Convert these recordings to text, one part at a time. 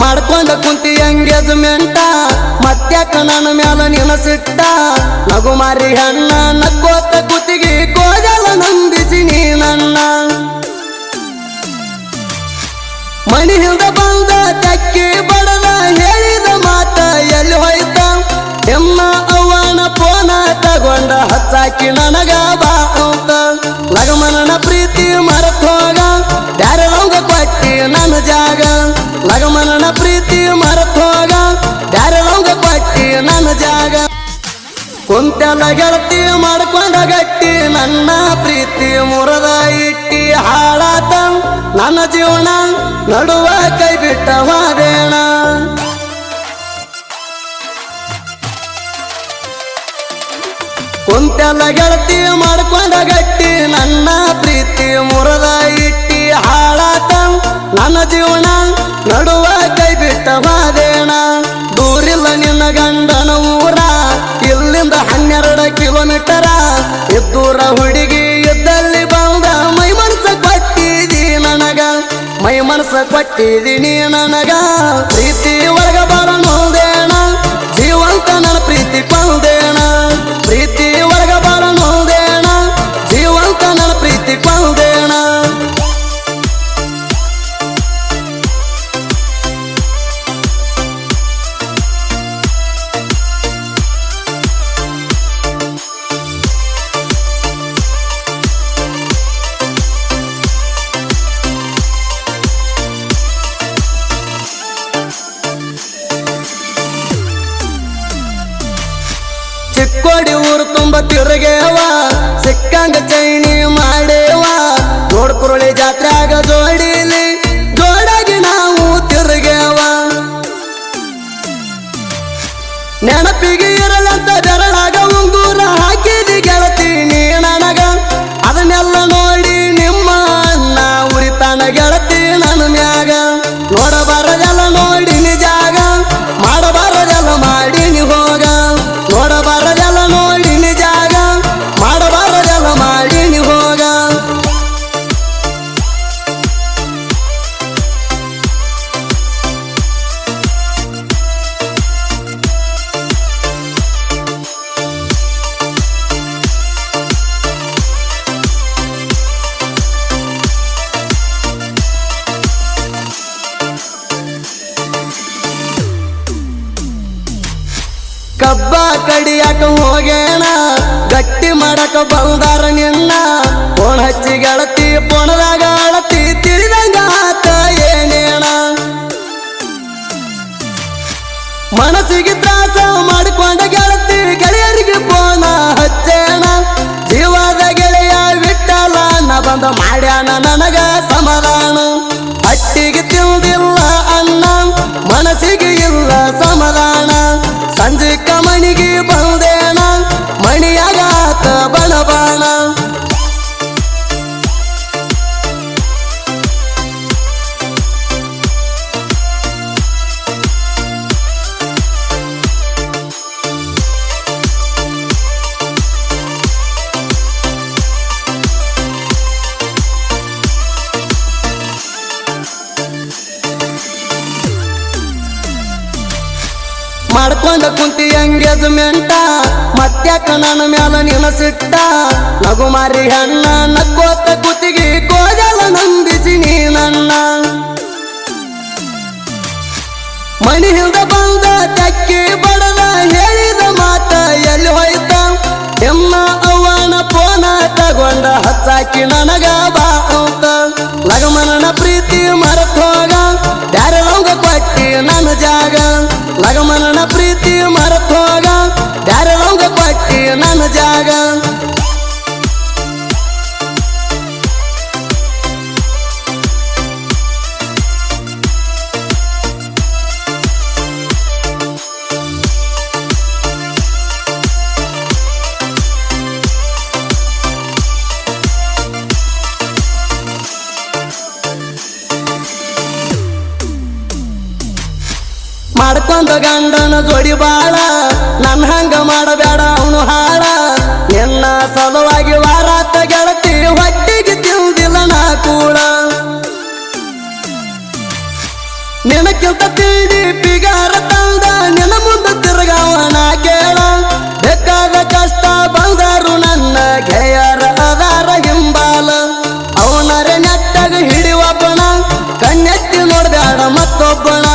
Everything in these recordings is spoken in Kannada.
ಮಾಡ್ಕೊಂಡ ಕುಂತಿ ಎಂಗೇಜ್ಮೆಂಟ ಮತ್ತ್ಯಾಕ ನನ್ನ ಮ್ಯಾಲ ನೆನಸಿಟ್ಟ ನಗುಮಾರಿ ಹಣ್ಣ ನಕ್ಕೋತ ಕುತ್ತಿಗೆ ಕೋಜಲ ನಂದಿಸಿ ನೀ ನನ್ನ ಮನಿ ಹಿಂದ ಬಂದ ತಕ್ಕಿ ಬಡದ ಹೇಳಿದ ಮಾತ ಎಲ್ಲಿ ಹೋಯ್ತ ಎಮ್ಮ ಅವನ ಪೋನ ತಗೊಂಡ ಹಚ್ಚಾಕಿ ನನಗ ಬಾ ಅಂತ ಲಗಮನನ ಪ್ರೀತಿ ಮರೆತ ಹೋಗ ಬ್ಯಾರೆದವಂಗ ಕೊಟ್ಟಿ ನನ್ನ ಜಾಗ ಲಗಮನನ ಪ್ರೀತಿ ಮರೆತ ಹೋಗ ಬ್ಯಾರೆದವಂಗ ಕೊಟ್ಟಿ ನನ್ನ ಜಾಗ ಕುಂತೆಲ್ಲ ಗೆಳತಿ ಮಾಡ್ಕೊಂಡ ಗಟ್ಟಿ ನನ್ನ ಪ್ರೀತಿ ಮುರದ ಇಟ್ಟಿ ಹಾಳಾತ ನನ್ನ ಜೀವನ ನಡುವ ಕೈ ಬಿಟ್ಟ ಹೋದೇಣ ಕುಂತೆಲ್ಲ ಗೆಳತಿ ಮಾಡ್ಕೊಂಡ ಗಟ್ಟಿ ನನ್ನ ಪ್ರೀತಿ ಮುರದ ಇಟ್ಟಿ ಹಾಳಾತ ನನ್ನ ಜೀವನ ನಡುವ ಕೈ ಬಿಟ್ಟ ಹೋದೇಣ ದೂರಿಲ್ಲ ನಿನ್ನ ಗಂಡನ ಊರ ಇಲ್ಲಿಂದ 12 ಕಿಲೋಮೀಟರ ಇದ್ದೂರ ಹುಡುಗಿ ಇದ್ದಲ್ಲಿ ಬಂದ ಮೈ ಮನಸ ಕೊಟ್ಟಿದಿ ನನಗ ಮೈ ಮನಸ ಕೊಟ್ಟಿದೀನಿ ನನಗ ಪ್ರೀತಿ ಒಳಗ ಬರ ನೋದೇಣ ಜೀವಂತ ನನ್ನ ಪ್ರೀತಿ ಕೊಂದೇಣ ಪ್ರೀತಿ ಒಳಗ ಬರ ನೋದೇಣ ಜೀವಂತ ನನ್ನ ಪ್ರೀತಿ ಕೊಂದೇಣ ಚಿಕ್ಕೋಡಿ ಊರು ತುಂಬ ತಿರುಗೇವ ಸಿಕ್ಕಂಗ ಚೈನಿ ಮಾಡೇವ ನೋಡ್ಕುರುಳಿ ಜಾತ್ರೆಯಾಗ ಜೋಡಿಲಿ ಜೋಡಾಗಿ ನಾವು ತಿರುಗೇವ ನೆನಪಿಗೆ ಇರಲಂತ ಬೆರಳಾಗ ಉಂಗೂರ ಹಾಕಿದಿ ಗೆಳತಿ ನೀ ನನಗ ಅದನ್ನೆಲ್ಲ ನೋಡಿ ನಿಮ್ಮ ಅಣ್ಣ ಉರಿತಾನ ಗೆಳತಿ ನನ್ನ ಮ್ಯಾಗ ನೋಡಬಾರದೆಲ್ಲ ನೋಡಿ ನಿಜಾಗ ಮಾಡಬಾರದೆಲ್ಲ ಮಾಡಿ ನೀ ಹೋಗ ನೋಡಬಾರದೆಲ್ಲ ನೋಡಿ ನಿಜಾಗ ಮಾಡಬಾರದೆಲ್ಲ ಮಾಡಿ ನೀ ಹೋಗ ಕಬ್ಬ ಕಡಿಯಾಕ ಹೋಗೇಣ ಗಟ್ಟಿ ಮಾಡಕ ಬಂದಾರ ನಿನ್ನ ಫೋನ್ ಹಚ್ಚಿ ಗೆಳತಿ ಫೋನದಾಗ ಅಳತಿ ತಿಳಿದಂಗ ಆತ ಏನೇಣ ಮನಸ್ಸಿಗೆ ತ್ರಾಸ ಮಾಡಿಕೊಂಡ ಗೆಳತಿ ಗೆಳೆಯರಿಗೆ ಫೋನ ಹಚ್ಚೇಣ ಜೀವದ ಗೆಳೆಯ ಬಿಟ್ಟಲ್ಲ ನ ಬಂದ ಮಾಡ್ಯಾನ ನನಗ ಸಮಾಧಾನ ಹಟ್ಟಿಗೆ ತಿಂದಿಲ್ಲ ಅನ್ನ ಮನಸ್ಸಿಗೆ ಇಲ್ಲ ಸಮಾಧಾನ ಸಂಜೆ ಮಣಿಗೆ ಬಂದೇಣ ಮಣಿಯಾಗಾತ ಬಣಬಾಣ ಮಾಡ್ಕೊಂಡ ಕುಂತಿ ಎಂಗೇಜ್ಮೆಂಟ ಮತ್ತ್ಯಾಕ ನನ್ನ ಮ್ಯಾಲ ನೆನಸಿಟ್ಟ ನಗುಮಾರಿ ಹಣ್ಣ ನಕ್ಕೋತ ಕುತ್ತಿಗೆ ಕೋಜಲ ನಂದಿಸಿ ನೀ ನನ್ನ ಮನಿ ಹಿಂದ ಬಂದ ತಕ್ಕಿ ಬಡದ ಹೇಳಿದ ಮಾತ ಎಲ್ಲಿ ಹೋಯ್ತ ಎಮ್ಮ ಅವನ ಪೋನ ತಗೊಂಡ ಹಚ್ಚಾಕಿ ನನಗ ಬಾ ಅಂತ ಲಗಮನನ ಪ್ರೀತಿ ಮರೆತ ಹೋಗ ಬ್ಯಾರೆದವಂಗ ಕೊಟ್ಟಿ ನನ್ನ ಜಾಗ ಲಗಮನನ ಪ್ರೀತಿ ಮರೆತ ಹೋಗ ಬ್ಯಾರೆದವಂಗ ಕೊಟ್ಟಿ ನನ್ನ ಜಾಗ ಮಾಡ್ಕೊಂಡ ಗಂಡನ ಜೋಡಿ ಬಾಳ ನನ್ನ ಹಂಗ ಮಾಡಬೇಡ ಅವನು ಹಾಳ ನಿನ್ನ ಸಲುವಾಗಿ ವಾರಾತ ಗೆಳತಿ ಹೊಟ್ಟಿಗೆ ತಿಂದಿಲ್ಲ ನಾ ಕೂಡ ನಿನ್ನ ಎದಕ್ಕಿಂತ ತಿಳಿ ಪಿಗಾರ ತಂದ ನಿನ್ನ ಮುಂದೆ ತಿರುಗಾವಣ ಕೇಳ ಬೇಕಾದ ಕಷ್ಟ ಬಂದರು ನನ್ನ ಗೆಳೆಯರ ಅದಾರ ಹಿಂಬಾಲ ಅವನರೆ ನೆಟ್ಟಾಗ ಹಿಡಿವಬ್ಬಣ ಕಣ್ಣೆತ್ತಿ ನೋಡ್ಬ್ಯಾಡ ಮತ್ತೊಬ್ಬಣ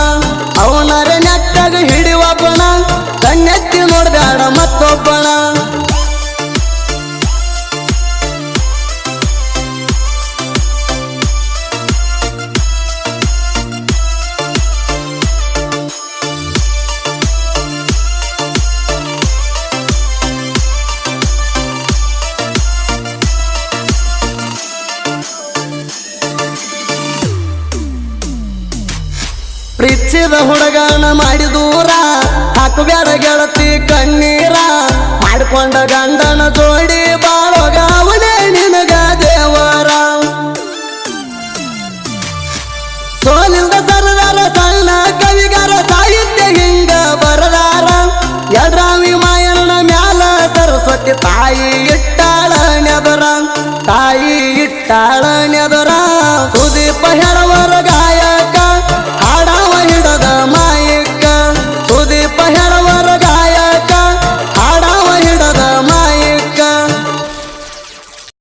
ಅವನರೆ ನೆಟ್ಟಾಗ ಹಿಡಿವಬ್ಬಣ ಕಣ್ಣೆತ್ತಿ ನೋಡ್ಬ್ಯಾಡ ಮತ್ತೊಬ್ಬಣ ಪ್ರೀತಿಸಿದ ಹುಡುಗನ ಮಾಡಿ ದೂರ ಹಾಕಬ್ಯಾಡ ಗೆಳತಿ ಕಣ್ಣೀರ ಮಾಡಿಕೊಂಡ ಗಂಡನ ಜೋಡಿ ಬಾಳೋಗ ಅವನೇ ನಿನಗ ದೇವರ ಸೋಲಿಂದ ಸರದಾರ ಸಣ್ಣ ಕವಿಗಾರ ಸಾಹಿತ್ಯ ಹಿಂಗ ಬರದಾರ ಯಡ್ರಾವಿ ಮಾಯನ ಮ್ಯಾಲ ಸರಸ್ವತಿ ತಾಯಿ ಇಟ್ಟಾಳ ನೆಬರ ತಾಯಿ ಇಟ್ಟಾಳ